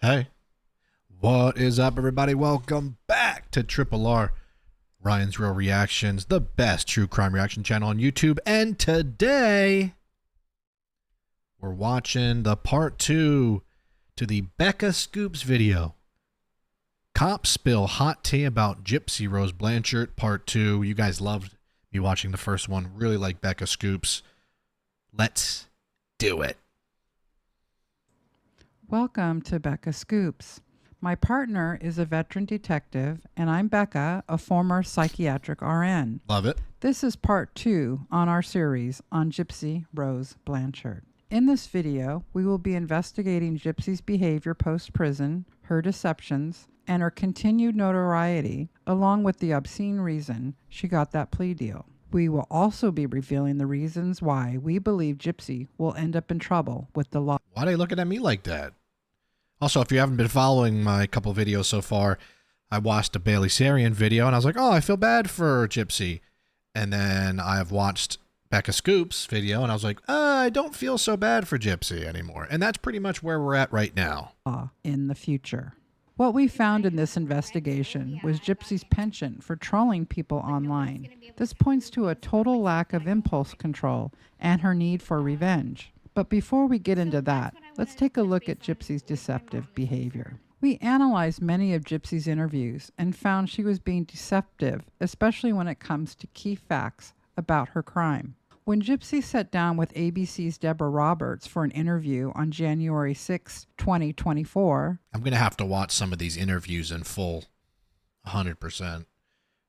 Hey, what is up, everybody? Welcome back to Triple R, Ryan's Real Reactions, the best true crime reaction channel on YouTube. And today, we're watching the part 2 to the Becca Scoops video. Cops spill hot tea about Gypsy Rose Blanchard, part 2. You guys loved me watching the first one. Really like Becca Scoops. Let's do it. Welcome to Becca Scoops. My partner is a veteran detective, and I'm Becca, a former psychiatric RN. Love it. This is part 2 on our series on Gypsy Rose Blanchard. In this video, we will be investigating Gypsy's behavior post-prison, her deceptions, and her continued notoriety, along with the obscene reason she got that plea deal. We will also be revealing the reasons why we believe Gypsy will end up in trouble with the law. Why are they looking at me like that? Also, if you haven't been following my couple videos so far, I watched a Bailey Sarian video and I was like, oh, I feel bad for Gypsy. And then I have watched Becca Scoops video and I was like, I don't feel so bad for Gypsy anymore. And that's pretty much where we're at right now. In the future. What we found in this investigation was Gypsy's penchant for trolling people online. This points to a total lack of impulse control and her need for revenge. But before we get into that, let's take a look at Gypsy's deceptive behavior. We analyzed many of Gypsy's interviews and found she was being deceptive, especially when it comes to key facts about her crime. When Gypsy sat down with ABC's Deborah Roberts for an interview on January 6, 2024... I'm going to have to watch some of these interviews in full, 100%.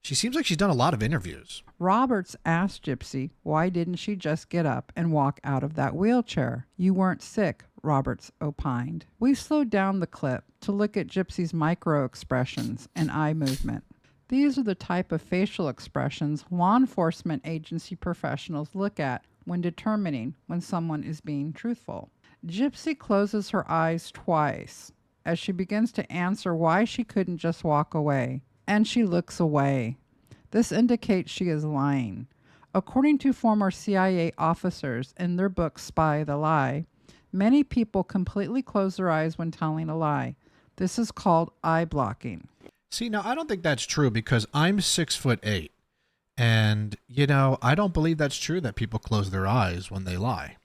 She seems like she's done a lot of interviews. Roberts asked Gypsy, why didn't she just get up and walk out of that wheelchair? You weren't sick, Roberts opined. We slowed down the clip to look at Gypsy's micro expressions and eye movement. These are the type of facial expressions law enforcement agency professionals look at when determining when someone is being truthful. Gypsy closes her eyes twice as she begins to answer why she couldn't just walk away, and she looks away. This indicates she is lying. According to former CIA officers in their book Spy the Lie, many people completely close their eyes when telling a lie. This is called eye blocking. See, now I don't think that's true because I'm 6'8", and you know I don't believe that's true that people close their eyes when they lie.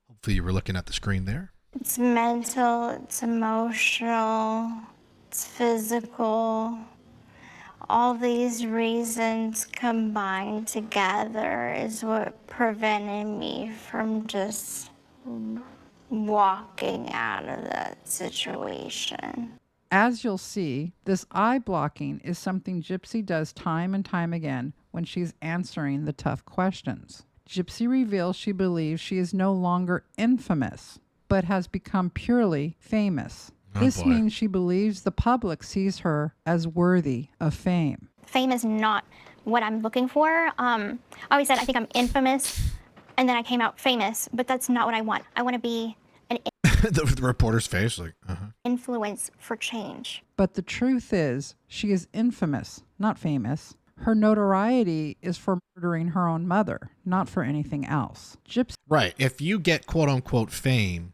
Hopefully, you were looking at the screen there. It's mental, it's emotional, it's physical. All these reasons combined together is what prevented me from just walking out of that situation. As you'll see, this eye blocking is something Gypsy does time and time again when she's answering the tough questions. Gypsy reveals she believes she is no longer infamous, but has become purely famous. This means she believes the public sees her as worthy of fame. Fame is not what I'm looking for. I always said I think I'm infamous, and then I came out famous, but that's not what I want. I want to be an the reporter's face, like, influence for change. But the truth is, she is infamous, not famous. Her notoriety is for murdering her own mother, not for anything else. Gypsy. Right. If you get quote unquote fame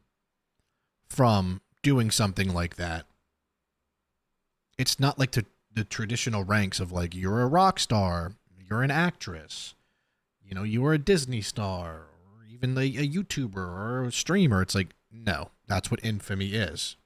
from doing something like that, it's not like the traditional ranks of like you're a rock star, you're an actress, you know, you were a Disney star, or even a YouTuber or a streamer. It's like, no, that's what infamy is.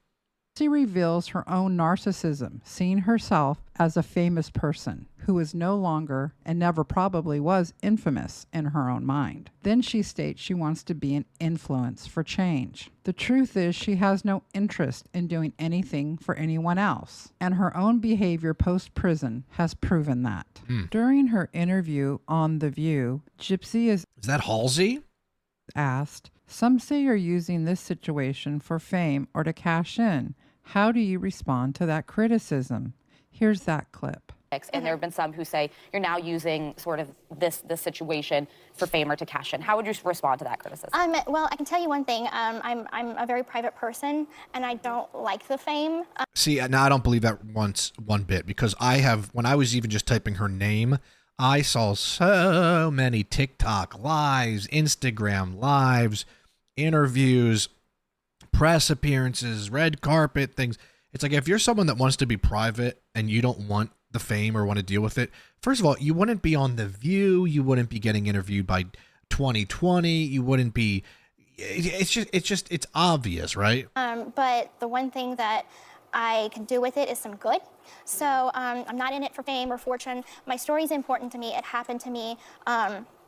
She reveals her own narcissism, seeing herself as a famous person who is no longer and never probably was infamous in her own mind. Then she states she wants to be an influence for change. The truth is she has no interest in doing anything for anyone else, and her own behavior post-prison has proven that. During her interview on The View, Gypsy is that Halsey? Asked, some say you're using this situation for fame or to cash in. How do you respond to that criticism? Here's that clip. And there have been some who say you're now using sort of this situation for fame or to cash in. How would you respond to that criticism? Well, I can tell you one thing. I'm a very private person, and I don't like the fame. See, now I don't believe that one bit, because when I was even just typing her name, I saw so many TikTok lives, Instagram lives, interviews, press appearances, red carpet things. It's like if you're someone that wants to be private and you don't want the fame or want to deal with it, first of all, you wouldn't be on The View. You wouldn't be getting interviewed by 2020. You wouldn't be. It's obvious, right? But the one thing that I can do with it is some good. So I'm not in it for fame or fortune. My story is important to me. It happened to me.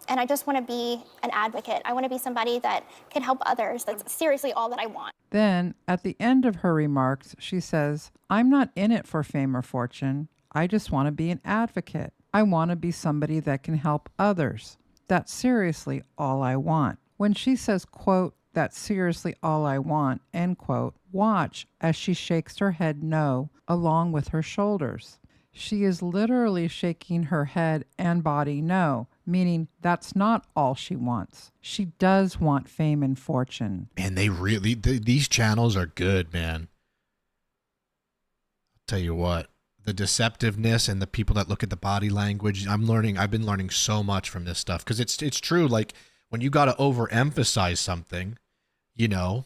And I just want to be an advocate. I want to be somebody that can help others. That's seriously all that I want. Then, at the end of her remarks, she says, I'm not in it for fame or fortune. I just want to be an advocate. I want to be somebody that can help others. That's seriously all I want. When she says, quote, that's seriously all I want, end quote, watch as she shakes her head no along with her shoulders. She is literally shaking her head and body no, meaning that's not all she wants. She does want fame and fortune. Man, these channels are good, man. I'll tell you what, the deceptiveness and the people that look at the body language, I've been learning so much from this stuff, because it's true. Like when you got to overemphasize something, you know,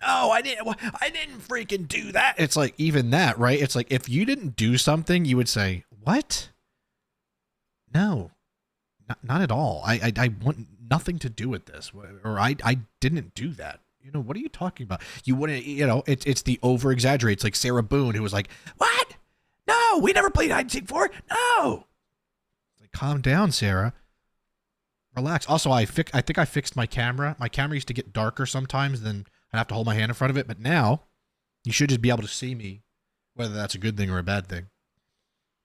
oh, I didn't freaking do that. It's like, even that, right? It's like, if you didn't do something, you would say, what? No, not at all. I want nothing to do with this, or I didn't do that. You know, what are you talking about? You wouldn't, you know, it's the over exaggerate. It's like Sarah Boone, who was like, what? No, we never played hide and seek before. No. It's like, calm down, Sarah. Relax. Also, I think I fixed my camera. My camera used to get darker sometimes, then I'd have to hold my hand in front of it. But now, you should just be able to see me, whether that's a good thing or a bad thing,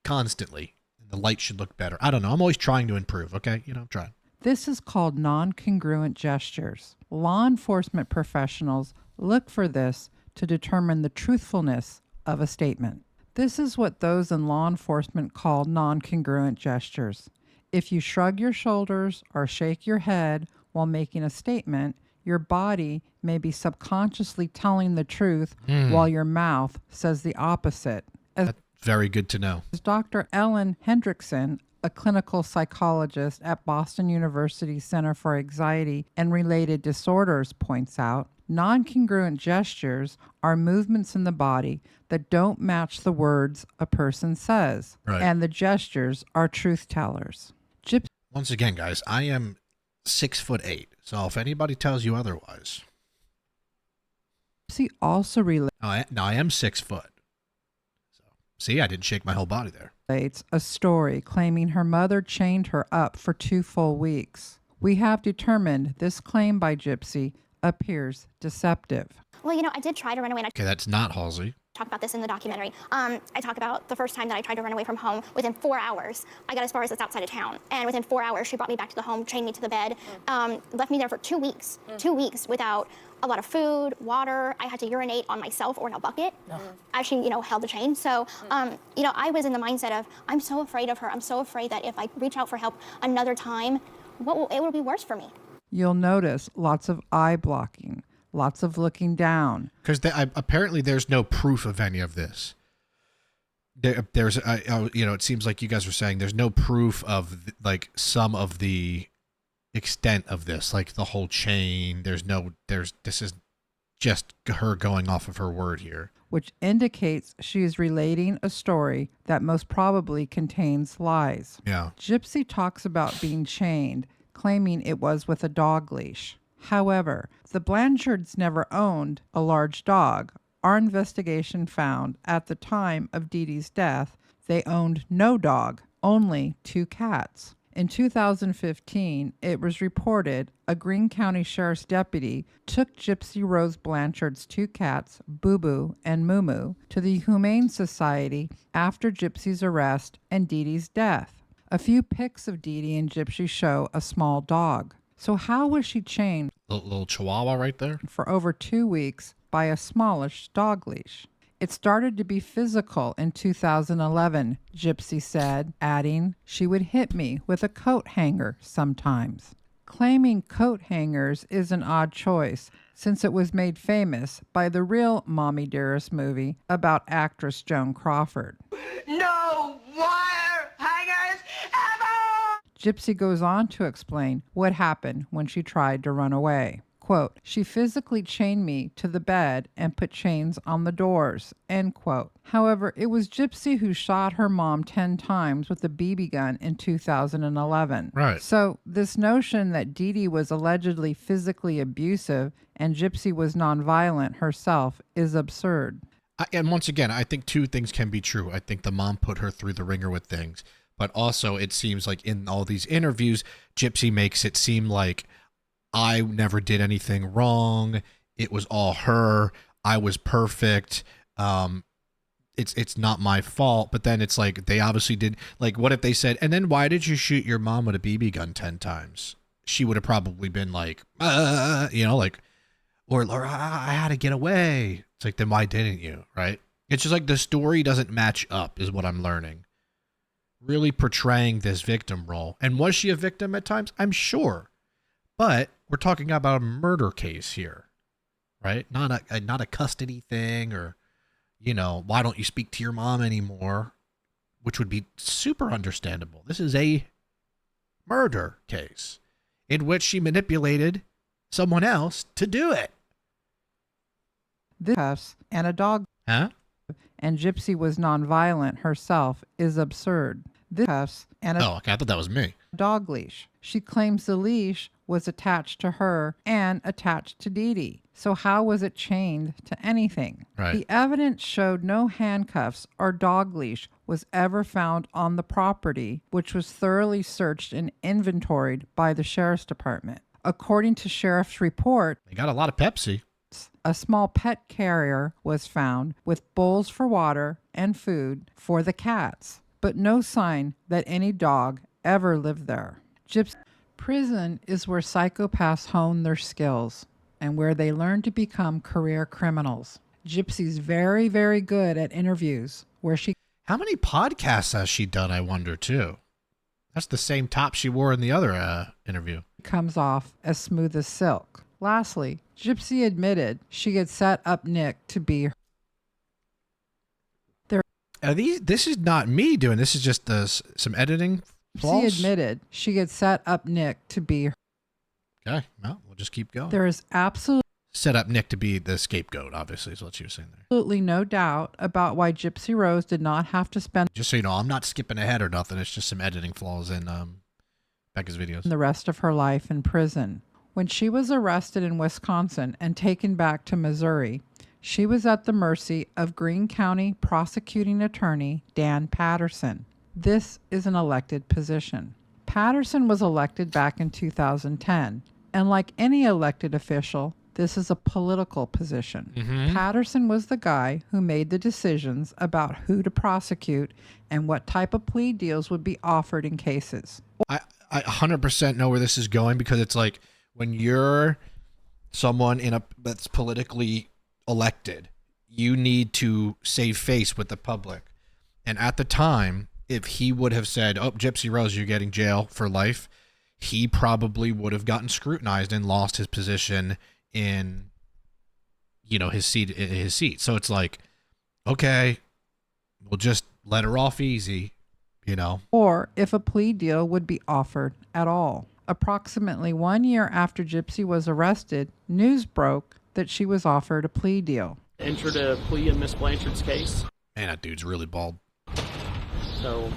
constantly. And the light should look better. I don't know. I'm always trying to improve, okay? You know, I'm trying. This is called non-congruent gestures. Law enforcement professionals look for this to determine the truthfulness of a statement. This is what those in law enforcement call non-congruent gestures. If you shrug your shoulders or shake your head while making a statement, your body may be subconsciously telling the truth while your mouth says the opposite. That's very good to know. As Dr. Ellen Hendrickson, a clinical psychologist at Boston University Center for Anxiety and Related Disorders, points out, non-congruent gestures are movements in the body that don't match the words a person says, right. And the gestures are truth tellers. Once again, guys, I am 6'8", so if anybody tells you otherwise, Gypsy also I am 6 foot. So, see, I didn't shake my whole body there. relates a story claiming her mother chained her up for 2 full weeks. We have determined this claim by Gypsy appears deceptive. Well, you know, I did try to run away, and I Okay, that's not Halsey. talk about this in the documentary. I talk about the first time that I tried to run away from home. Within 4 hours, I got as far as it's outside of town. And within 4 hours, she brought me back to the home, chained me to the bed, left me there for 2 weeks. 2 weeks without a lot of food, water. I had to urinate on myself or in a bucket as she, you know, held the chain. So, you know, I was in the mindset of, I'm so afraid of her. I'm so afraid that if I reach out for help another time, it will be worse for me. You'll notice lots of eye blocking, lots of looking down. Because apparently there's no proof of any of this. There's, you know, it seems like you guys were saying there's no proof of like some of the extent of this, like the whole chain. This is just her going off of her word here, Which indicates she is relating a story that most probably contains lies. Yeah. Gypsy talks about being chained, claiming it was with a dog leash. However, the Blanchards never owned a large dog. Our investigation found at the time of Dee Dee's death, they owned no dog, only 2 cats. In 2015, it was reported a Greene County Sheriff's deputy took Gypsy Rose Blanchard's 2 cats, Boo Boo and Moo Moo, to the Humane Society after Gypsy's arrest and Dee Dee's death. A few pics of Dee Dee and Gypsy show a small dog. So how was she chained little chihuahua right there? for over 2 weeks by a smallish dog leash? It started to be physical in 2011, Gypsy said, adding, she would hit me with a coat hanger sometimes. Claiming coat hangers is an odd choice, since it was made famous by the real Mommy Dearest movie about actress Joan Crawford. No wire hangers ever! Gypsy goes on to explain what happened when she tried to run away. Quote, she physically chained me to the bed and put chains on the doors, end quote. However, it was Gypsy who shot her mom 10 times with a BB gun in 2011. Right. So this notion that Dee Dee was allegedly physically abusive and Gypsy was nonviolent herself is absurd. And once again, I think two things can be true. I think the mom put her through the ringer with things, but also it seems like in all these interviews, Gypsy makes it seem like I never did anything wrong. It was all her. I was perfect. It's not my fault. But then it's like they obviously did. Like, what if they said, and then why did you shoot your mom with a BB gun 10 times? She would have probably been like, like, or I had to get away. It's like, then why didn't you? Right? It's just like the story doesn't match up is what I'm learning. Really portraying this victim role. And was she a victim at times? I'm sure. But we're talking about a murder case here, right? Not a custody thing or, why don't you speak to your mom anymore, which would be super understandable. This is a murder case in which she manipulated someone else to do it. This and a dog Huh? and Gypsy was nonviolent herself is absurd. This and a Oh, okay. I thought that was me. dog leash. She claims the leash was attached to her and attached to Dee Dee. So how was it chained to anything? Right. The evidence showed no handcuffs or dog leash was ever found on the property, which was thoroughly searched and inventoried by the sheriff's department. According to sheriff's report, They got a lot of Pepsi. a small pet carrier was found with bowls for water and food for the cats, but no sign that any dog ever lived there. Prison is where psychopaths hone their skills and where they learn to become career criminals. Gypsy's very, very good at interviews where she How many podcasts has she done, I wonder, too? That's the same top she wore in the other interview. comes off as smooth as silk. Lastly, Gypsy admitted she had set up Nick to be This is not me doing this. Is just some editing flaws. Gypsy admitted she had set up Nick to be Okay, well, we'll just keep going. There is absolutely Set up Nick to be the scapegoat, obviously, is what she was saying there. no doubt about why Gypsy Rose did not have to spend Just so you know, I'm not skipping ahead or nothing. It's just some editing flaws in Becca's videos. the rest of her life in prison. When she was arrested in Wisconsin and taken back to Missouri, she was at the mercy of Greene County prosecuting attorney Dan Patterson. This is an elected position. Patterson was elected back in 2010, and like any elected official, this is a political position. Patterson was the guy who made the decisions about who to prosecute and what type of plea deals would be offered in cases. I 100% know where this is going because it's like when you're someone that's politically elected, you need to save face with the public. And at the time, if he would have said, "Oh, Gypsy Rose, you're getting jail for life," he probably would have gotten scrutinized and lost his position in, his seat. So it's like, okay, we'll just let her off easy, Or if a plea deal would be offered at all. Approximately 1 year after Gypsy was arrested, news broke that she was offered a plea deal. Entered a plea in Miss Blanchard's case. Man, that dude's really bald. So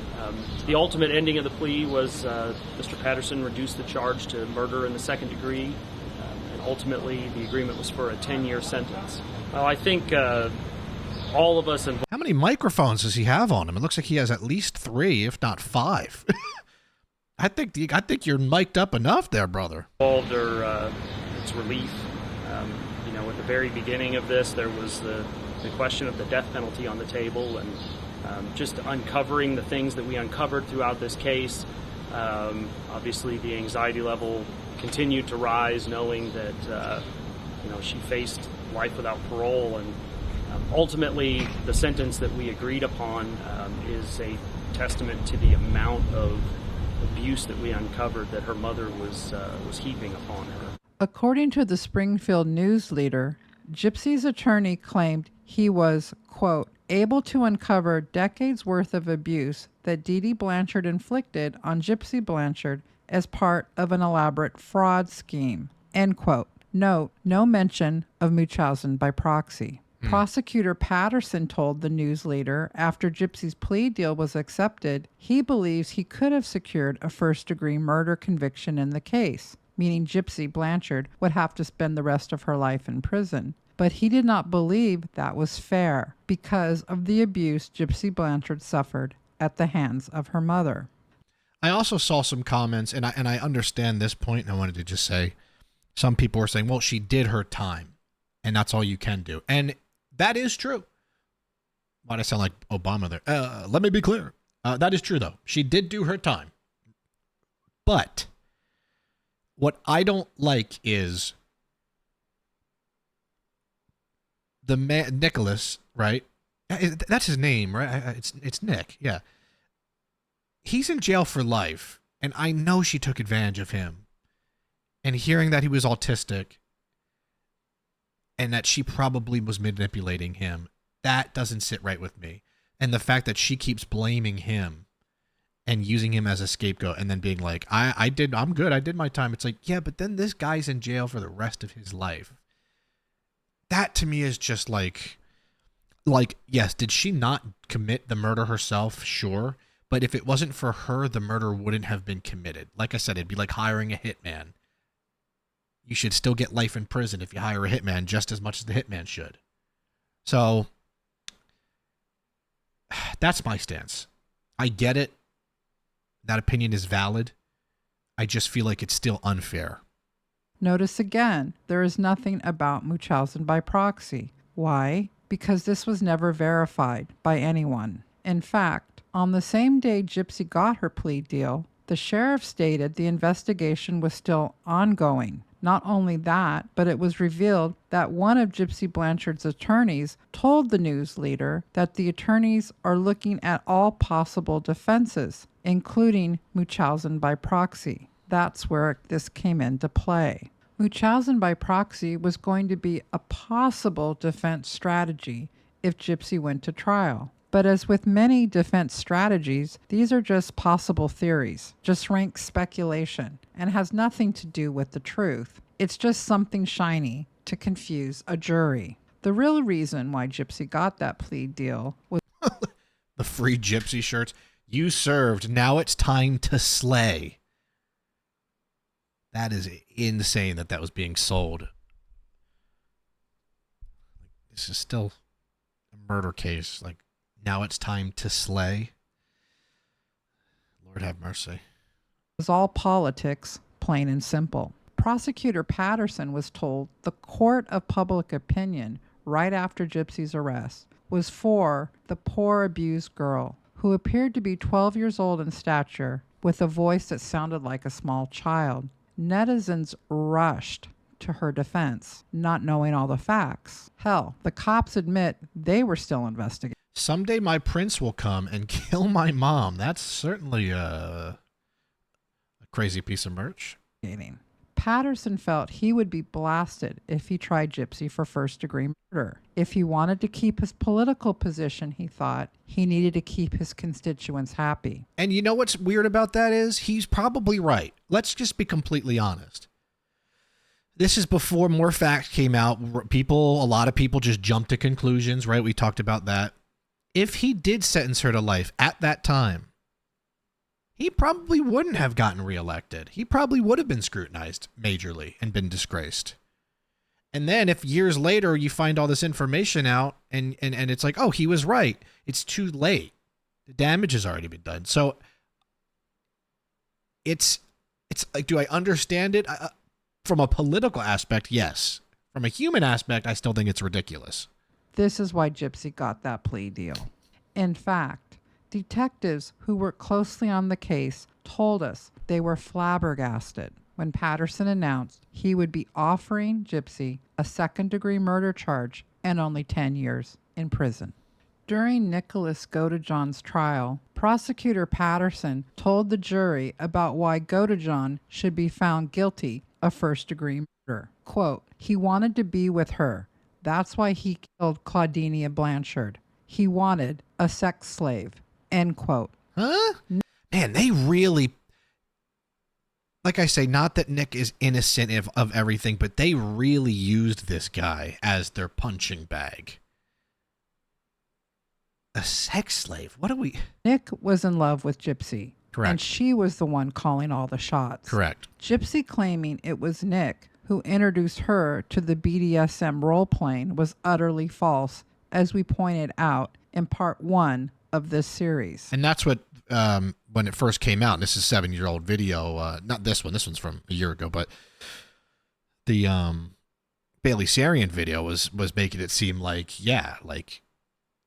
the ultimate ending of the plea was Mr. Patterson reduced the charge to murder in the second degree, and ultimately the agreement was for a 10-year sentence. Well, I think all of us involved How many microphones does he have on him? It looks like he has at least 3, if not 5. I think you're mic'd up enough there, brother. are its relief. At the very beginning of this, there was the question of the death penalty on the table, and just uncovering the things that we uncovered throughout this case. Obviously, the anxiety level continued to rise, knowing that she faced life without parole, and ultimately, the sentence that we agreed upon is a testament to the amount of abuse that we uncovered that her mother was heaping upon her. According to the Springfield News Leader, Gypsy's attorney claimed he was, quote, able to uncover decades worth of abuse that Dee Dee Blanchard inflicted on Gypsy Blanchard as part of an elaborate fraud scheme, end quote. Note, no mention of Munchausen by proxy. Prosecutor Patterson told the news leader after Gypsy's plea deal was accepted, he believes he could have secured a first-degree murder conviction in the case, meaning Gypsy Blanchard would have to spend the rest of her life in prison. But he did not believe that was fair because of the abuse Gypsy Blanchard suffered at the hands of her mother. I also saw some comments, and I understand this point, and I wanted to just say, some people were saying, well, she did her time, and that's all you can do. And that is true. Why'd I sound like Obama there? Let me be clear. That is true, though. She did do her time. But what I don't like is the man, Nicholas, right? That's his name, right? It's Nick, yeah. He's in jail for life, and I know she took advantage of him. And hearing that he was autistic and that she probably was manipulating him, that doesn't sit right with me. And the fact that she keeps blaming him and using him as a scapegoat and then being like, I'm good, I did my time. It's like, yeah, but then this guy's in jail for the rest of his life. That to me is just like, yes, did she not commit the murder herself? Sure. But if it wasn't for her, the murder wouldn't have been committed. Like I said, it'd be like hiring a hitman. You should still get life in prison if you hire a hitman just as much as the hitman should. So that's my stance. I get it. That opinion is valid. I just feel like it's still unfair. Notice again, there is nothing about Munchausen by proxy. Why? Because this was never verified by anyone. In fact, on the same day Gypsy got her plea deal, the sheriff stated the investigation was still ongoing. Not only that, but it was revealed that one of Gypsy Blanchard's attorneys told the news leader that the attorneys are looking at all possible defenses, including Munchausen by proxy. That's where this came into play. Munchausen by proxy was going to be a possible defense strategy if Gypsy went to trial. But as with many defense strategies, these are just possible theories, just rank speculation, and has nothing to do with the truth. It's just something shiny to confuse a jury. The real reason why Gypsy got that plea deal was The free Gypsy shirts. You served. Now it's time to slay. That is insane that was being sold. This is still a murder case. Like, now it's time to slay. Lord have mercy. was all politics, plain and simple. Prosecutor Patterson was told the court of public opinion right after Gypsy's arrest was for the poor abused girl who appeared to be 12 years old in stature with a voice that sounded like a small child. Netizens rushed to her defense, not knowing all the facts. Hell, the cops admit they were still investigating. Someday my prince will come and kill my mom. That's certainly a crazy piece of merch. Patterson felt he would be blasted if he tried Gypsy for first-degree murder. If he wanted to keep his political position, he thought, he needed to keep his constituents happy. And you know what's weird about that is he's probably right. Let's just be completely honest. This is before more facts came out. A lot of people just jumped to conclusions, right? We talked about that. If he did sentence her to life at that time, he probably wouldn't have gotten reelected. He probably would have been scrutinized majorly and been disgraced. And then if years later you find all this information out and it's like, oh, he was right. It's too late. The damage has already been done. So it's like, do I understand it? From a political aspect, yes. From a human aspect, I still think it's ridiculous. This is why Gypsy got that plea deal. In fact, detectives who worked closely on the case told us they were flabbergasted when Patterson announced he would be offering Gypsy a second-degree murder charge and only 10 years in prison. During Nicholas Godejohn's trial, prosecutor Patterson told the jury about why Godejohn should be found guilty of first-degree murder. Quote, he wanted to be with her. That's why he killed Claudinia Blanchard. He wanted a sex slave. End quote. Huh? Man, they really... like I say, not that Nick is innocent of everything, but they really used this guy as their punching bag. A sex slave? What are we... Nick was in love with Gypsy. Correct. And she was the one calling all the shots. Correct. Gypsy claiming it was Nick who introduced her to the BDSM role-playing was utterly false, as we pointed out in part 1 of this series. And that's what, when it first came out, and this is a 7-year-old video, not this one, this one's from a year ago, but the Bailey Sarian video was making it seem like, yeah, like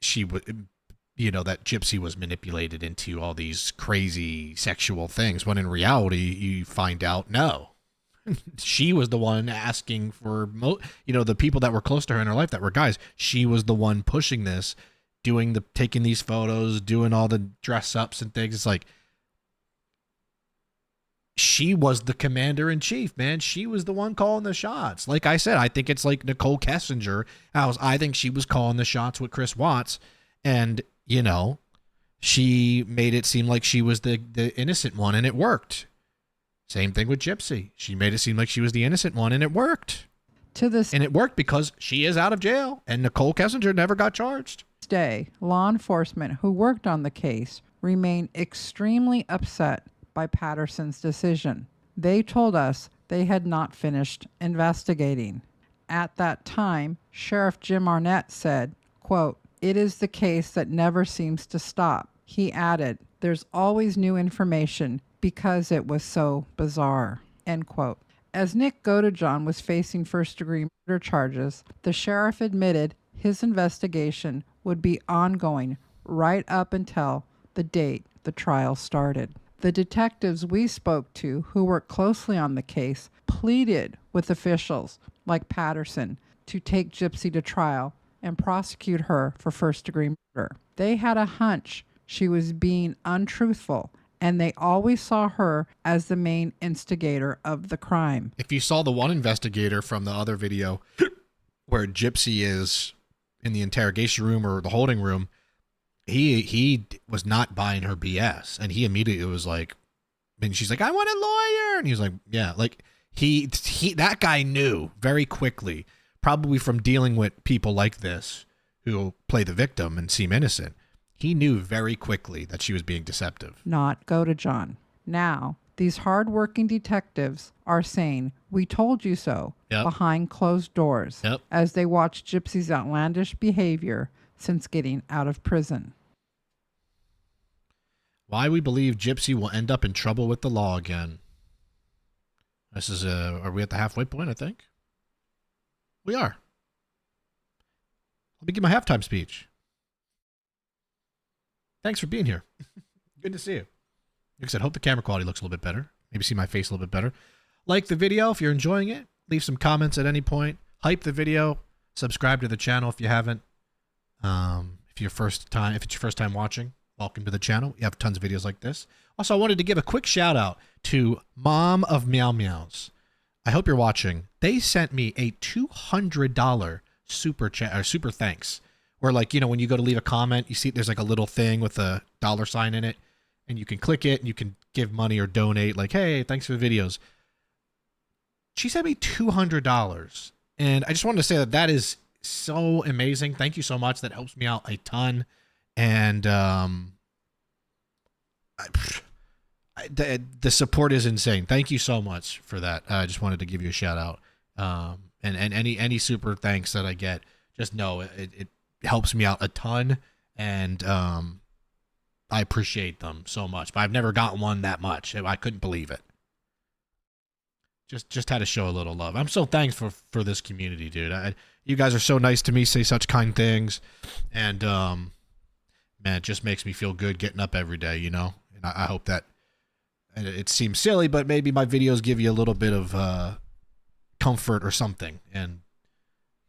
she would, you know, that Gypsy was manipulated into all these crazy sexual things, when in reality, you find out, no. She was the one asking for, you know, the people that were close to her in her life that were guys. She was the one pushing this, taking these photos, doing all the dress ups and things. It's like, she was the commander in chief, man. She was the one calling the shots. Like I said, I think it's like Nicole Kessinger. I think she was calling the shots with Chris Watts, and you know, she made it seem like she was the innocent one, and it worked. Same thing with Gypsy. She made it seem like she was the innocent one, and it worked. And it worked because she is out of jail, and Nicole Kessinger never got charged. Day, law enforcement who worked on the case remained extremely upset by Patterson's decision. They told us they had not finished investigating. At that time, Sheriff Jim Arnett said, quote, "It is the case that never seems to stop." He added, "There's always new information because it was so bizarre," end quote. As Nick Godejohn was facing first-degree murder charges, the sheriff admitted his investigation would be ongoing right up until the date the trial started. The detectives we spoke to who worked closely on the case pleaded with officials like Patterson to take Gypsy to trial and prosecute her for first-degree murder. They had a hunch she was being untruthful, and they always saw her as the main instigator of the crime. If you saw the one investigator from the other video where Gypsy is in the interrogation room or the holding room, he was not buying her BS, and he immediately was like, and she's like, "I want a lawyer," and he was like, "Yeah," like he that guy knew very quickly, probably from dealing with people like this who play the victim and seem innocent. He knew very quickly that she was being deceptive. Not Godejohn. Now, these hard-working detectives are saying, "We told you so," behind closed doors, as they watch Gypsy's outlandish behavior since getting out of prison. Why we believe Gypsy will end up in trouble with the law again. This is are we at the halfway point, I think? We are. Let me give my halftime speech. Thanks for being here. Good to see you. Like I said, hope the camera quality looks a little bit better. Maybe see my face a little bit better. Like the video if you're enjoying it. Leave some comments at any point. Hype the video. Subscribe to the channel if you haven't. If it's your first time watching, welcome to the channel. We have tons of videos like this. Also, I wanted to give a quick shout out to Mom of Meow Meows. I hope you're watching. They sent me a $200 super chat or super thanks. Where, like, you know, when you go to leave a comment, you see there's like a little thing with a $sign in it, and you can click it and you can give money or donate, like, "Hey, thanks for the videos." She sent me $200, and I just wanted to say that is so amazing. Thank you so much. That helps me out a ton, and the support is insane. Thank you so much for that. I just wanted to give you a shout out, and any super thanks that I get, just know it helps me out a ton, and I appreciate them so much. But I've never gotten one that much. I couldn't believe it. Just had to show a little love. I'm so thankful for this community, dude. You guys are so nice to me, say such kind things, and man, it just makes me feel good getting up every day, you know. And I hope that, and it seems silly, but maybe my videos give you a little bit of comfort or something, and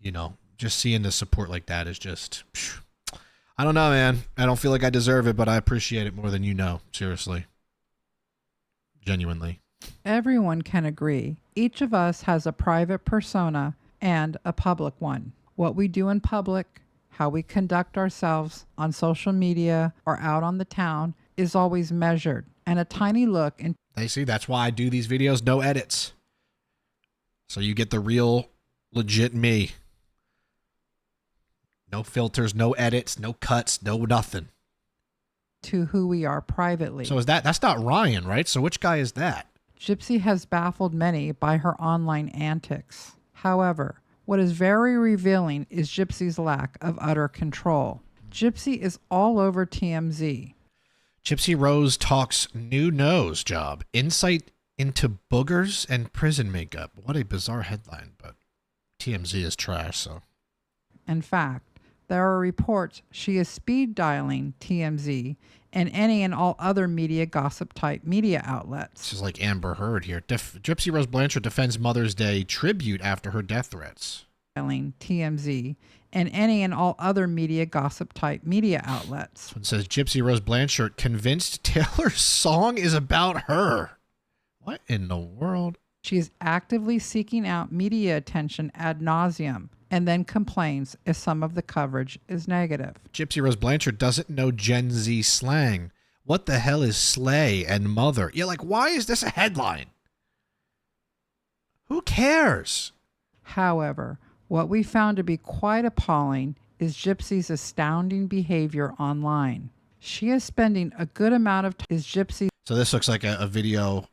you know, just seeing the support like that is just, I don't know, man. I don't feel like I deserve it, but I appreciate it more than you know. Seriously. Genuinely. Everyone can agree. Each of us has a private persona and a public one. What we do in public, how we conduct ourselves on social media or out on the town is always measured. And a tiny look in They see, that's why I do these videos, no edits. So you get the real, legit me. No filters, no edits, no cuts, no nothing. To who we are privately. So that's not Ryan, right? So which guy is that? Gypsy has baffled many by her online antics. However, what is very revealing is Gypsy's lack of utter control. Gypsy is all over TMZ. Gypsy Rose talks new nose job. Insight into boogers and prison makeup. What a bizarre headline, but TMZ is trash, so. In fact, there are reports she is speed dialing TMZ and any and all other media gossip type media outlets. This is like Amber Heard here. Gypsy Rose Blanchard defends Mother's Day tribute after her death threats. Dialing TMZ and any and all other media gossip type media outlets. It says Gypsy Rose Blanchard convinced Taylor's song is about her. What in the world? She is actively seeking out media attention ad nauseum and then complains if some of the coverage is negative. Gypsy Rose Blanchard doesn't know Gen Z slang. What the hell is slay and mother? Yeah, like, why is this a headline? Who cares? However, what we found to be quite appalling is Gypsy's astounding behavior online. She is spending a good amount of time. So this looks like a video.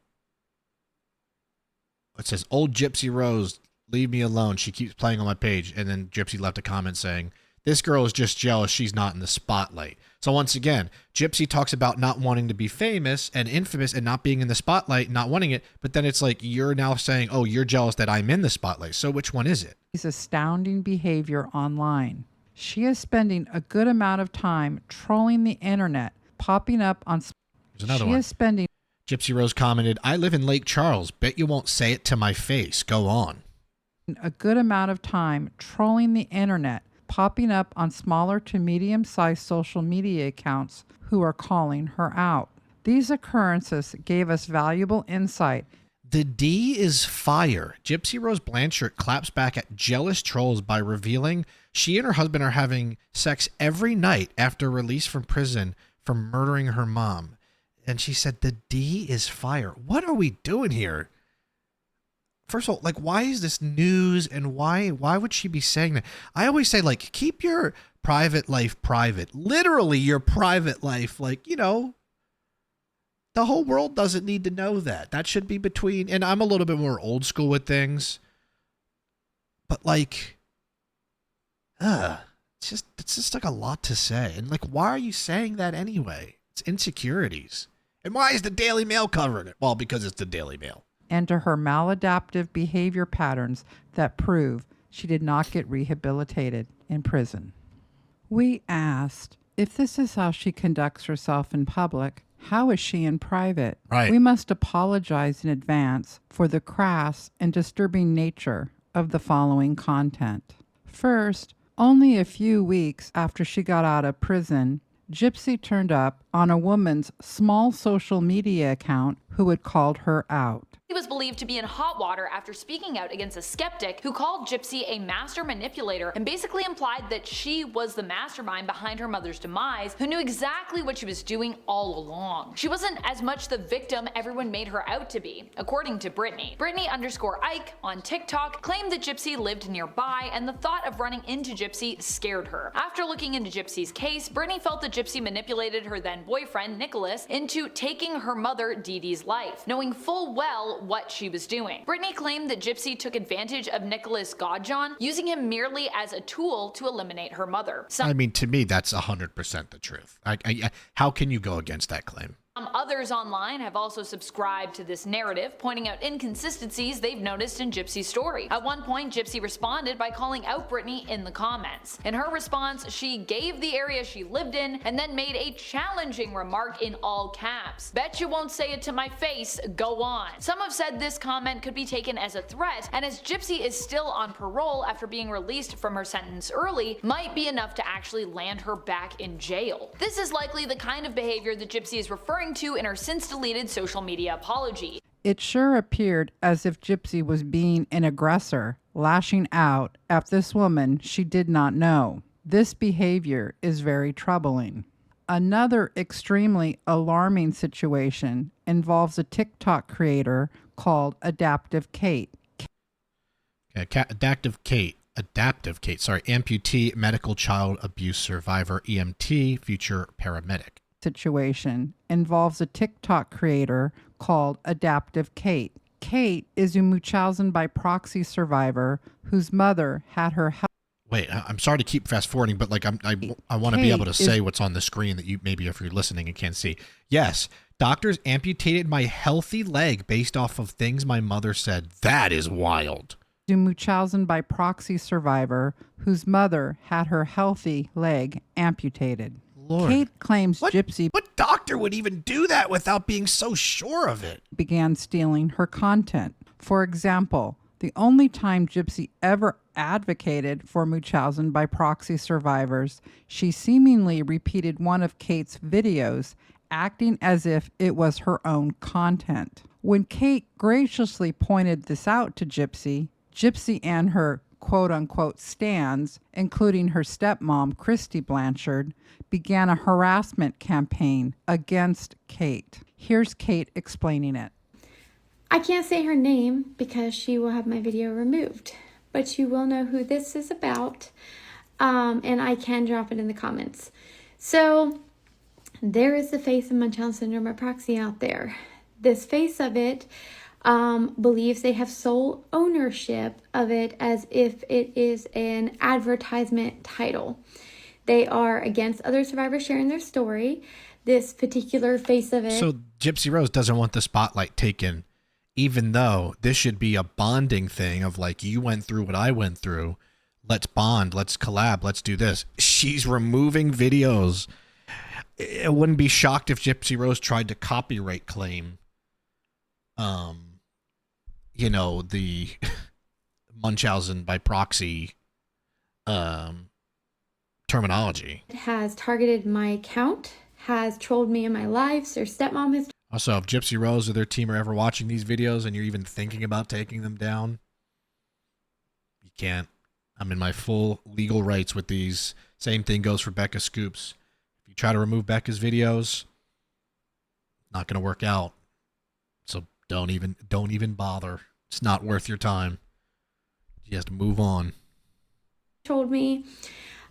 It says, old Gypsy Rose, leave me alone. She keeps playing on my page. And then Gypsy left a comment saying, this girl is just jealous she's not in the spotlight. So once again, Gypsy talks about not wanting to be famous and infamous and not being in the spotlight, not wanting it. But then it's like, you're now saying, oh, you're jealous that I'm in the spotlight. So which one is it? Gypsy's astounding behavior online. She is spending a good amount of time trolling the internet, popping up on... There's another she one. is spending... Gypsy Rose commented, I live in Lake Charles. Bet you won't say it to my face. Go on. A good amount of time trolling the internet, popping up on smaller to medium-sized social media accounts who are calling her out. These occurrences gave us valuable insight. The D is fire. Gypsy Rose Blanchard claps back at jealous trolls by revealing she and her husband are having sex every night after release from prison for murdering her mom. And she said, the D is fire. What are we doing here? First of all, like, why is this news and why would she be saying that? I always say, like, keep your private life private. Literally your private life. Like, you know, the whole world doesn't need to know that. That should be between, and I'm a little bit more old school with things. But like, it's just like a lot to say. And like, why are you saying that anyway? It's insecurities. And why is the Daily Mail covering it? Well, because it's the Daily Mail. And to her maladaptive behavior patterns that prove she did not get rehabilitated in prison. We asked, if this is how she conducts herself in public, how is she in private? Right. We must apologize in advance for the crass and disturbing nature of the following content. First, only a few weeks after she got out of prison, Gypsy turned up on a woman's small social media account who had called her out. He was believed to be in hot water after speaking out against a skeptic who called Gypsy a master manipulator and basically implied that she was the mastermind behind her mother's demise, who knew exactly what she was doing all along. She wasn't as much the victim everyone made her out to be, according to Brittany. Brittany_Ike on TikTok claimed that Gypsy lived nearby, and the thought of running into Gypsy scared her. After looking into Gypsy's case, Brittany felt that Gypsy manipulated her then boyfriend Nicholas into taking her mother Dee Dee's life, knowing full well what she was doing. Brittany claimed that Gypsy took advantage of Nicholas Godjohn, using him merely as a tool to eliminate her mother. I mean, to me, that's 100% the truth. How can you go against that claim? Others online have also subscribed to this narrative, pointing out inconsistencies they've noticed in Gypsy's story. At one point, Gypsy responded by calling out Brittany in the comments. In her response, she gave the area she lived in and then made a challenging remark in all caps. Bet you won't say it to my face, go on. Some have said this comment could be taken as a threat, and as Gypsy is still on parole after being released from her sentence early, might be enough to actually land her back in jail. This is likely the kind of behavior that Gypsy is referring to in her since deleted social media apology. It sure appeared as if Gypsy was being an aggressor, lashing out at this woman she did not know. This behavior is very troubling. Another extremely alarming situation involves a TikTok creator called Adaptive Kate. Adaptive Kate, amputee, medical child abuse survivor, EMT, future paramedic. Situation involves a TikTok creator called Adaptive Kate. Kate is a Munchausen by proxy survivor whose mother had her health. Wait, I'm sorry to keep fast forwarding, but like I want to be able to say what's on the screen that you maybe if you're listening and can't see. Yes, doctors amputated my healthy leg based off of things my mother said. That is wild. A Munchausen by proxy survivor whose mother had her healthy leg amputated. Lord. Kate claims Gypsy What doctor would even do that without being so sure of it? began stealing her content. For example, the only time Gypsy ever advocated for Munchausen by proxy survivors, she seemingly repeated one of Kate's videos, acting as if it was her own content. When Kate graciously pointed this out to Gypsy, Gypsy and her quote-unquote stans, including her stepmom, Christy Blanchard, began a harassment campaign against Kate. Here's Kate explaining it. I can't say her name because she will have my video removed, but you will know who this is about, and I can drop it in the comments. So there is the face of Munchausen syndrome by proxy out there. This face of it believes they have sole ownership of it as if it is an advertisement title. They are against other survivors sharing their story. This particular face of it. So Gypsy Rose doesn't want the spotlight taken, even though this should be a bonding thing of like, you went through what I went through. Let's bond. Let's collab. Let's do this. She's removing videos. I wouldn't be shocked if Gypsy Rose tried to copyright claim you know, the Munchausen by proxy terminology. It has targeted my account, has trolled me in my lives. Their stepmom has. Also, if Gypsy Rose or their team are ever watching these videos and you're even thinking about taking them down, you can't. I'm in my full legal rights with these. Same thing goes for Becca Scoops. If you try to remove Becca's videos, not going to work out. So don't even bother. It's not worth your time. You have to move on. Told me,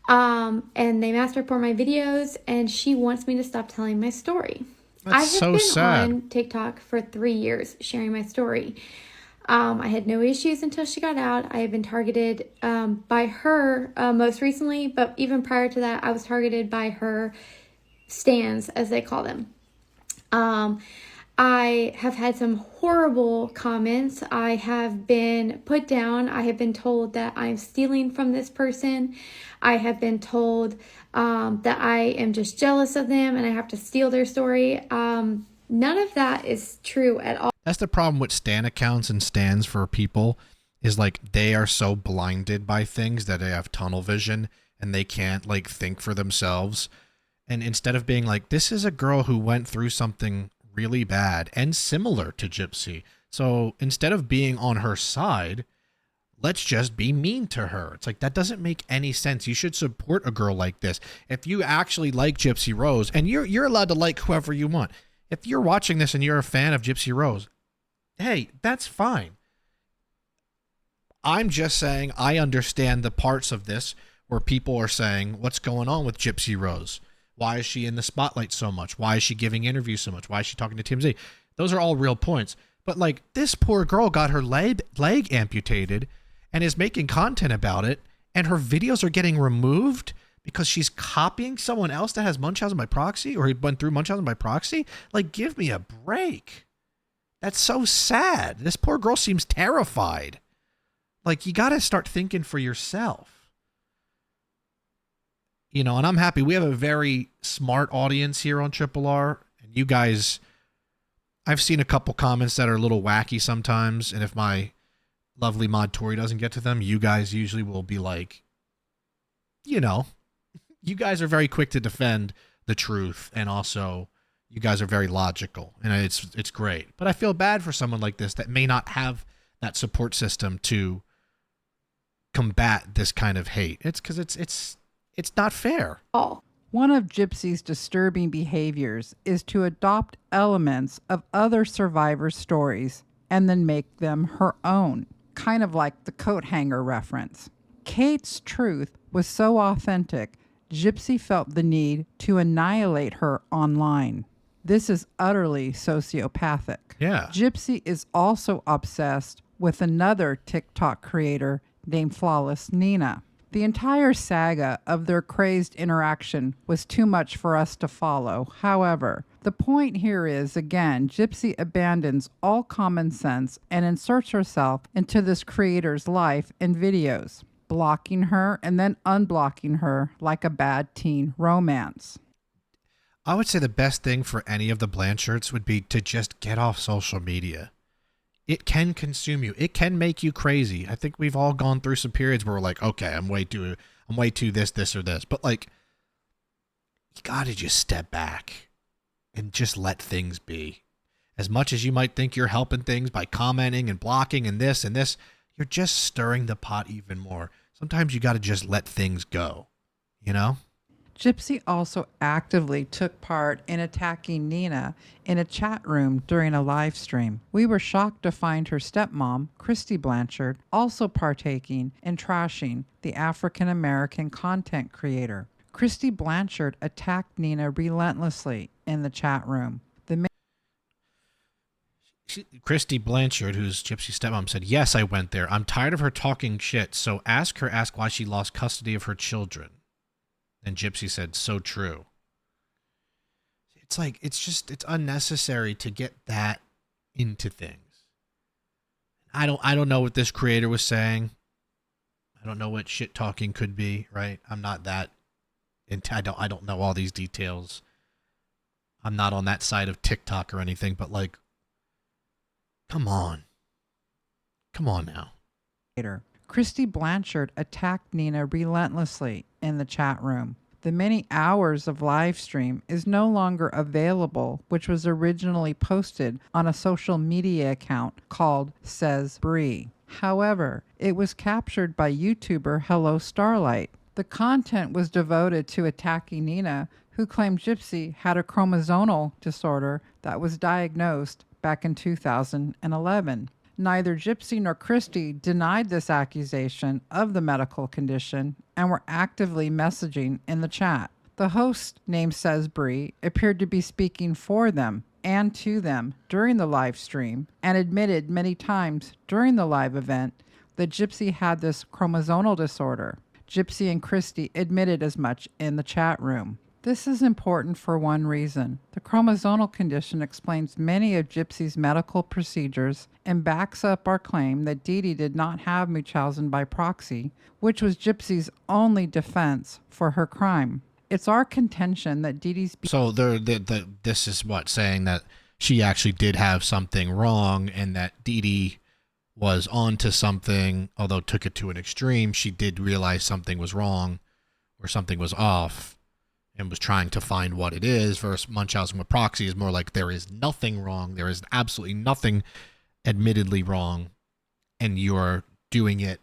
and they mass report my videos, and she wants me to stop telling my story. I have been on TikTok for 3 years sharing my story. I had no issues until she got out. I have been targeted by her most recently, but even prior to that, I was targeted by her stans, as they call them. I have had some horrible comments. I have been put down. I have been told that I'm stealing from this person. I have been told that I am just jealous of them and I have to steal their story. None of that is true at all. That's the problem with stan accounts and stans for people, is like they are so blinded by things that they have tunnel vision and they can't like think for themselves. And instead of being like, this is a girl who went through something really bad and similar to Gypsy, so instead of being on her side, let's just be mean to her. It's like, that doesn't make any sense. You should support a girl like this. If you actually like Gypsy Rose, and you're allowed to like whoever you want. If you're watching this and you're a fan of Gypsy Rose, hey, that's fine. I'm just saying I understand the parts of this where people are saying, what's going on with Gypsy Rose? Why is she in the spotlight so much? Why is she giving interviews so much? Why is she talking to TMZ? Those are all real points. But like, this poor girl got her leg amputated and is making content about it, and her videos are getting removed because she's copying someone else that has Munchausen by proxy, or he went through Munchausen by proxy. Like, give me a break. That's so sad. This poor girl seems terrified. Like, you got to start thinking for yourself. You know, and I'm happy. We have a very smart audience here on Triple R. And you guys, I've seen a couple comments that are a little wacky sometimes. And if my lovely mod Tori doesn't get to them, you guys usually will be like, you know, you guys are very quick to defend the truth. And also, you guys are very logical. And it's great. But I feel bad for someone like this that may not have that support system to combat this kind of hate. It's because it's not fair. One of Gypsy's disturbing behaviors is to adopt elements of other survivors' stories and then make them her own, kind of like the coat hanger reference. Kate's truth was so authentic, Gypsy felt the need to annihilate her online. This is utterly sociopathic. Yeah. Gypsy is also obsessed with another TikTok creator named Flawless Nina. The entire saga of their crazed interaction was too much for us to follow. However, the point here is, again, Gypsy abandons all common sense and inserts herself into this creator's life and videos, blocking her and then unblocking her like a bad teen romance. I would say the best thing for any of the Blanchards would be to just get off social media. It can consume you. It can make you crazy. I think we've all gone through some periods where we're like, okay, I'm way too this or this. But like, you gotta just step back and just let things be. As much as you might think you're helping things by commenting and blocking and this, you're just stirring the pot even more. Sometimes you gotta just let things go, you know? Gypsy also actively took part in attacking Nina in a chat room during a live stream. We were shocked to find her stepmom, Christy Blanchard, also partaking in trashing the African-American content creator. Christy Blanchard attacked Nina relentlessly in the chat room. Christy Blanchard, who's Gypsy's stepmom, said, "Yes, I went there. I'm tired of her talking shit, so ask why she lost custody of her children." And Gypsy said, "So true." It's like, it's unnecessary to get that into things. I don't know what this creator was saying. I don't know what shit talking could be, right? I'm not that I don't know all these details. I'm not on that side of TikTok or anything, but like, come on. Come on now. Christy Blanchard attacked Nina relentlessly in the chat room. The many hours of live stream is no longer available, which was originally posted on a social media account called Says Bree. However, it was captured by YouTuber Hello Starlight. The content was devoted to attacking Nina, who claimed Gypsy had a chromosomal disorder that was diagnosed back in 2011. Neither Gypsy nor Christy denied this accusation of the medical condition and were actively messaging in the chat. The host, named Says Bree, appeared to be speaking for them and to them during the live stream and admitted many times during the live event that Gypsy had this chromosomal disorder. Gypsy and Christy admitted as much in the chat room. This is important for one reason. The chromosomal condition explains many of Gypsy's medical procedures and backs up our claim that Dee Dee did not have Munchausen by proxy, which was Gypsy's only defense for her crime. It's our contention that Dee Dee's... So this is what, saying that she actually did have something wrong and that Dee Dee was onto something, although took it to an extreme. She did realize something was wrong or something was off and was trying to find what it is, versus Munchausen by proxy is more like there is nothing wrong. There is absolutely nothing admittedly wrong, and you're doing it,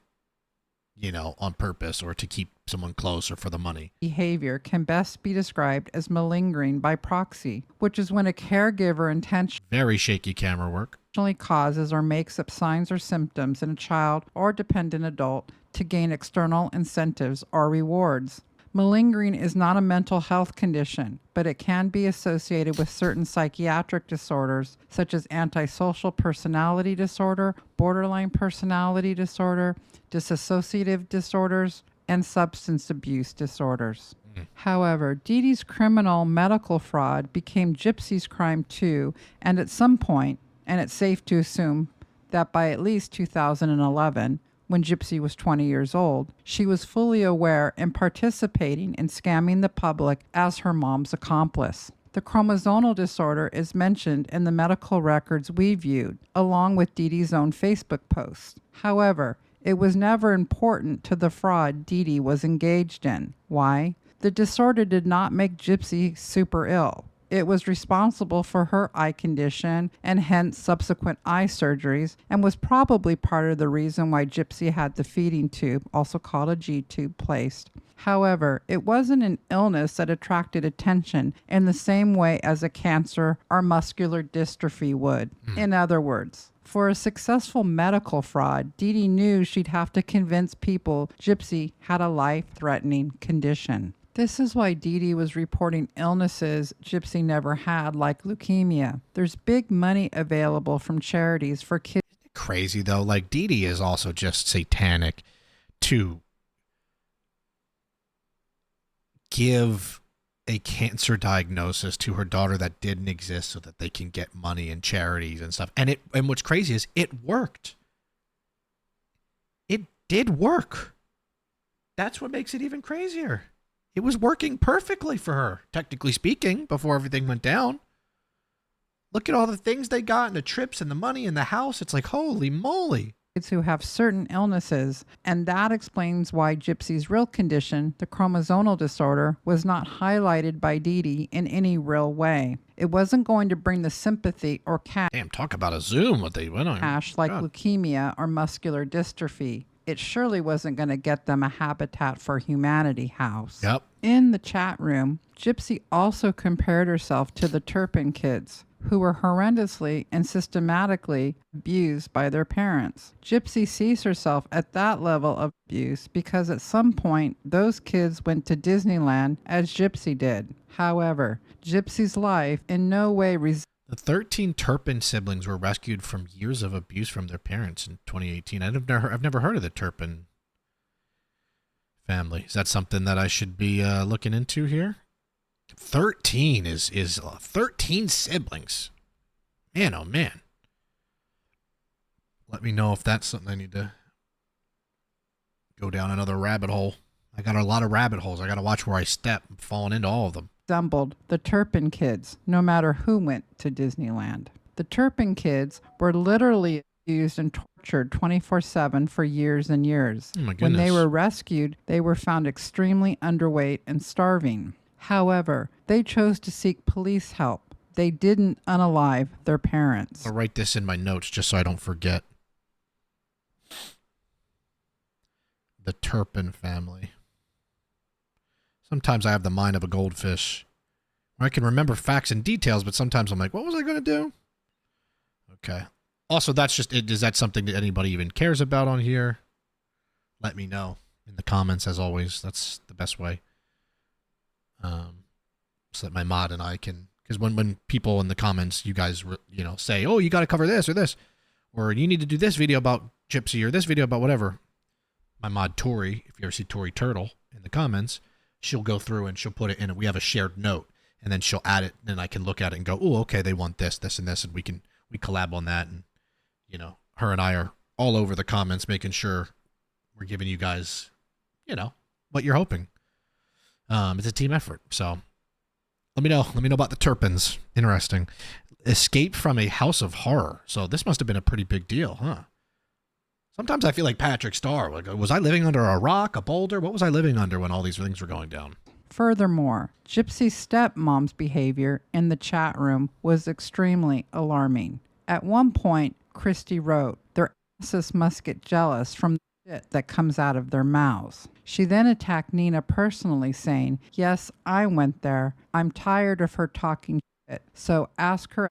you know, on purpose or to keep someone close or for the money. Behavior can best be described as malingering by proxy, which is when a caregiver intentionally... Very shaky camera work. ...causes or makes up signs or symptoms in a child or dependent adult to gain external incentives or rewards. Malingering is not a mental health condition, but it can be associated with certain psychiatric disorders such as antisocial personality disorder, borderline personality disorder, dissociative disorders, and substance abuse disorders. However, Dee Dee's criminal medical fraud became Gypsy's crime too, and at some point, and it's safe to assume that by at least 2011, when Gypsy was 20 years old, she was fully aware and participating in scamming the public as her mom's accomplice. The chromosomal disorder is mentioned in the medical records we viewed, along with Dee Dee's own Facebook post. However, it was never important to the fraud Dee Dee was engaged in. Why? The disorder did not make Gypsy super ill. It was responsible for her eye condition and hence subsequent eye surgeries, and was probably part of the reason why Gypsy had the feeding tube, also called a G-tube, placed. However, it wasn't an illness that attracted attention in the same way as a cancer or muscular dystrophy would. In other words, for a successful medical fraud, Dee Dee knew she'd have to convince people Gypsy had a life-threatening condition. This is why Dee Dee was reporting illnesses Gypsy never had, like leukemia. There's big money available from charities for kids. Crazy, though. Like, Dee Dee is also just satanic to give a cancer diagnosis to her daughter that didn't exist so that they can get money and charities and stuff. And what's crazy is it worked. It did work. That's what makes it even crazier. It was working perfectly for her, technically speaking, before everything went down. Look at all the things they got and the trips and the money and the house. It's like, holy moly. Who have certain illnesses, and that explains why Gypsy's real condition, the chromosomal disorder, was not highlighted by Dee Dee in any real way. It wasn't going to bring the sympathy or cash. Damn, talk about a Zoom, what they went on. Like leukemia or muscular dystrophy. It surely wasn't going to get them a Habitat for Humanity house. Yep. In the chat room, Gypsy also compared herself to the Turpin kids, who were horrendously and systematically abused by their parents. Gypsy sees herself at that level of abuse because at some point those kids went to Disneyland as Gypsy did. However, Gypsy's life in no way The 13 Turpin siblings were rescued from years of abuse from their parents in 2018. I've never heard of the Turpin family. Is that something that I should be looking into here? 13 is 13 siblings. Man, oh man. Let me know if that's something I need to go down another rabbit hole. I got a lot of rabbit holes. I got to watch where I step. I'm falling into all of them. Resembled the Turpin kids, no matter who went to Disneyland. The Turpin kids were literally abused and tortured 24/7 for years and years. Oh my goodness. When they were rescued, they were found extremely underweight and starving. However, they chose to seek police help. They didn't unalive their parents. I'll write this in my notes just so I don't forget. The Turpin family. Sometimes I have the mind of a goldfish, where I can remember facts and details, but sometimes I'm like, what was I going to do? Okay. Also, that's just it. Is that something that anybody even cares about on here? Let me know in the comments, as always. That's the best way. So that my mod and I can, because when people in the comments, you guys, say, oh, you got to cover this or this, or you need to do this video about Gypsy or this video about whatever. My mod Tori, if you ever see Tori Turtle in the comments, she'll go through and she'll put it in. We have a shared note, and then she'll add it, and I can look at it and go, oh, okay, they want this, this, and this, and we collab on that, and her and I are all over the comments, making sure we're giving you guys, what you're hoping. It's a team effort, so let me know. Let me know about the Turpins. Interesting. Escape from a house of horror. So this must have been a pretty big deal, huh? Sometimes I feel like Patrick Star. Like, was I living under a rock, a boulder? What was I living under when all these things were going down? Furthermore, Gypsy's stepmom's behavior in the chat room was extremely alarming. At one point, Christy wrote, "Their asses must get jealous from the shit that comes out of their mouths." She then attacked Nina personally, saying, "Yes, I went there. I'm tired of her talking shit, so ask her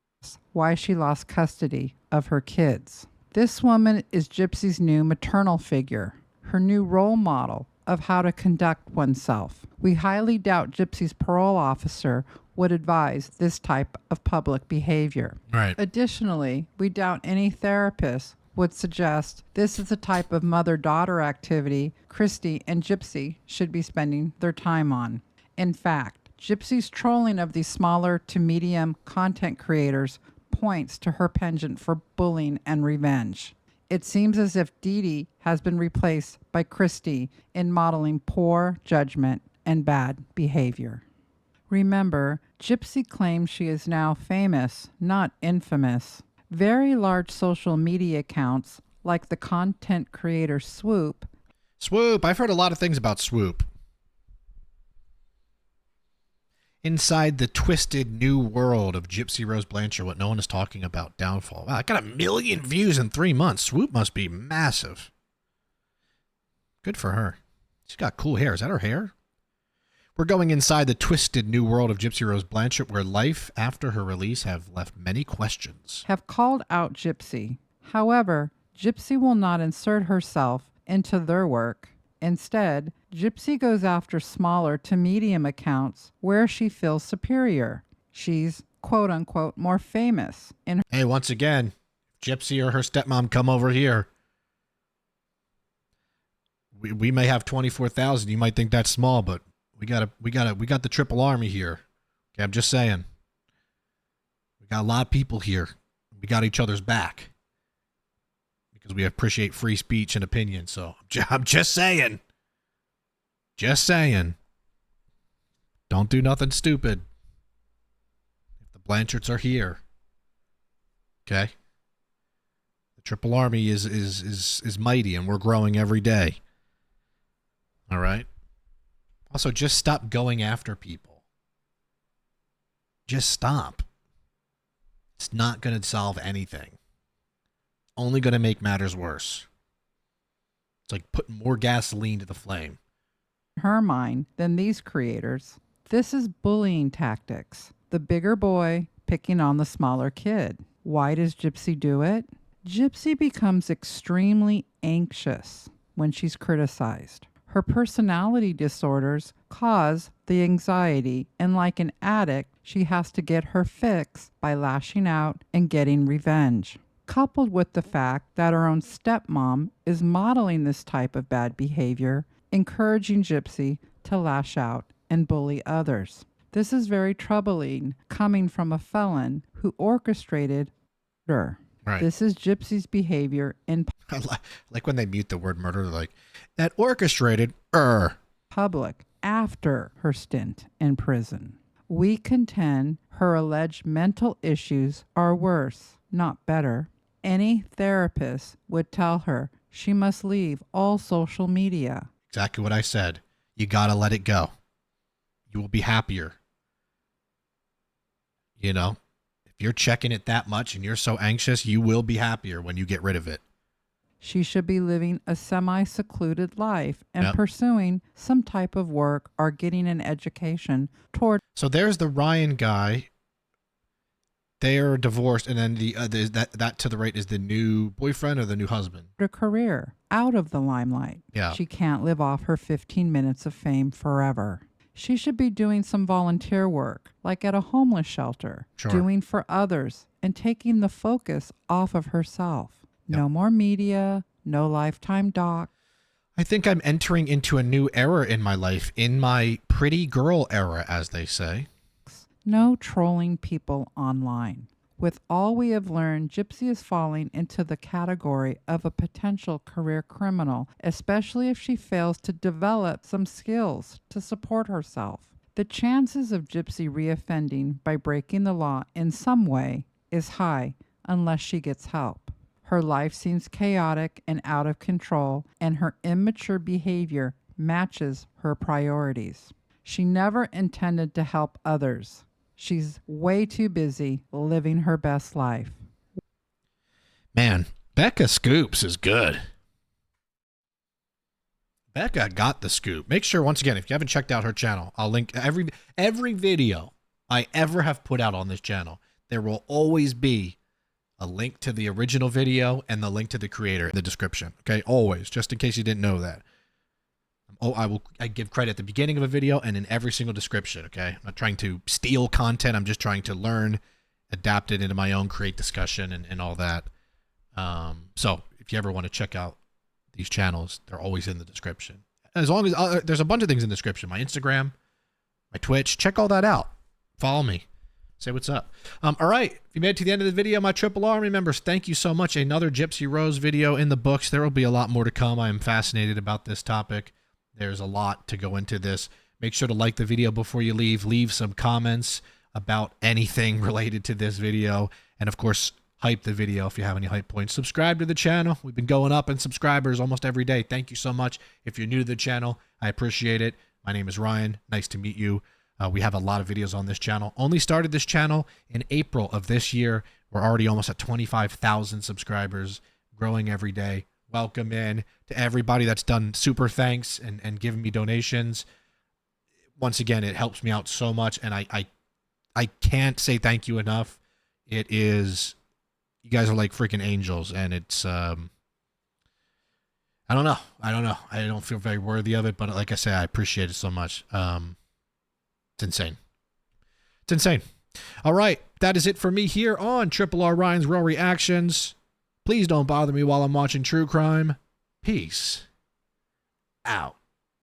why she lost custody of her kids." This woman is Gypsy's new maternal figure, her new role model of how to conduct oneself. We highly doubt Gypsy's parole officer would advise this type of public behavior. Right. Additionally, we doubt any therapist would suggest this is the type of mother-daughter activity Christy and Gypsy should be spending their time on. In fact, Gypsy's trolling of these smaller to medium content creators points to her penchant for bullying and revenge. It seems as if Dee Dee has been replaced by Christy in modeling poor judgment and bad behavior. Remember, Gypsy claims she is now famous, not infamous. Very large social media accounts, like the content creator Swoop. Swoop, I've heard a lot of things about Swoop. inside the twisted new world of Gypsy Rose Blanchard, what no one is talking about, downfall. Wow, I got 1 million views in 3 months. Swoop must be massive. Good for her. She's got cool hair. Is that her hair? We're going inside the twisted new world of Gypsy Rose Blanchard, where life after her release have left many questions. Have called out Gypsy. However, Gypsy will not insert herself into their work. Instead, Gypsy goes after smaller to medium accounts where she feels superior. She's, quote unquote, more famous in Hey, once again, Gypsy or her stepmom come over here. We may have 24,000. You might think that's small, but we got the triple army here. Okay, I'm just saying. We got a lot of people here. We got each other's back because we appreciate free speech and opinion. So I'm just saying. Just saying. Don't do nothing stupid. If the Blanchards are here, okay. The triple army is mighty, and we're growing every day. All right. Also, just stop going after people. Just stop. It's not going to solve anything. Only going to make matters worse. It's like putting more gasoline to the flame. her mind than these creators. This is bullying tactics. The bigger boy picking on the smaller kid. Why does Gypsy do it? Gypsy becomes extremely anxious when she's criticized. Her personality disorders cause the anxiety, and like an addict, she has to get her fix by lashing out and getting revenge. Coupled with the fact that her own stepmom is modeling this type of bad behavior, encouraging Gypsy to lash out and bully others. This is very troubling coming from a felon who orchestrated murder. Right. This is Gypsy's behavior in I like when they mute the word murder, they're like, that orchestrated, public after her stint in prison. We contend her alleged mental issues are worse, not better. Any therapist would tell her she must leave all social media. Exactly what I said. You gotta let it go. You will be happier. You know, if you're checking it that much and you're so anxious, you will be happier when you get rid of it. She should be living a semi-secluded life and pursuing some type of work or getting an education toward. So there's the Ryan guy. They're divorced, and then that to the right is the new boyfriend or the new husband. A career out of the limelight. Yeah. She can't live off her 15 minutes of fame forever. She should be doing some volunteer work, like at a homeless shelter, doing for others and taking the focus off of herself. No more media, no lifetime doc. I think I'm entering into a new era in my life, in my pretty girl era, as they say. No trolling people online. With all we have learned, Gypsy is falling into the category of a potential career criminal, especially if she fails to develop some skills to support herself. The chances of Gypsy reoffending by breaking the law in some way is high unless she gets help. Her life seems chaotic and out of control, and her immature behavior matches her priorities. She never intended to help others. She's way too busy living her best life. Man, Becca Scoops is good. Becca got the scoop. Make sure, once again, if you haven't checked out her channel, I'll link every video I ever have put out on this channel. There will always be a link to the original video and the link to the creator in the description. Okay, always, just in case you didn't know that. I give credit at the beginning of a video and in every single description, okay? I'm not trying to steal content. I'm just trying to learn, adapt it into my own, create discussion and all that. So if you ever want to check out these channels, they're always in the description. As long as there's a bunch of things in the description. My Instagram, my Twitch, check all that out. Follow me. Say what's up. All right. If you made it to the end of the video, my Triple Army members, thank you so much. Another Gypsy Rose video in the books. There will be a lot more to come. I am fascinated about this topic. There's a lot to go into this. Make sure to like the video before you leave. Leave some comments about anything related to this video. And of course, hype the video if you have any hype points. Subscribe to the channel. We've been going up in subscribers almost every day. Thank you so much. If you're new to the channel, I appreciate it. My name is Ryan. Nice to meet you. We have a lot of videos on this channel. Only started this channel in April of this year. We're already almost at 25,000 subscribers, growing every day. Welcome in to everybody that's done super thanks and given me donations. Once again, it helps me out so much, and I can't say thank you enough. It is, you guys are like freaking angels, and it's I don't know. I don't feel very worthy of it, but like I say, I appreciate it so much. It's insane. It's insane. All right, that is it for me here on Triple R Ryan's Real Reactions. Please don't bother me while I'm watching true crime. Peace out.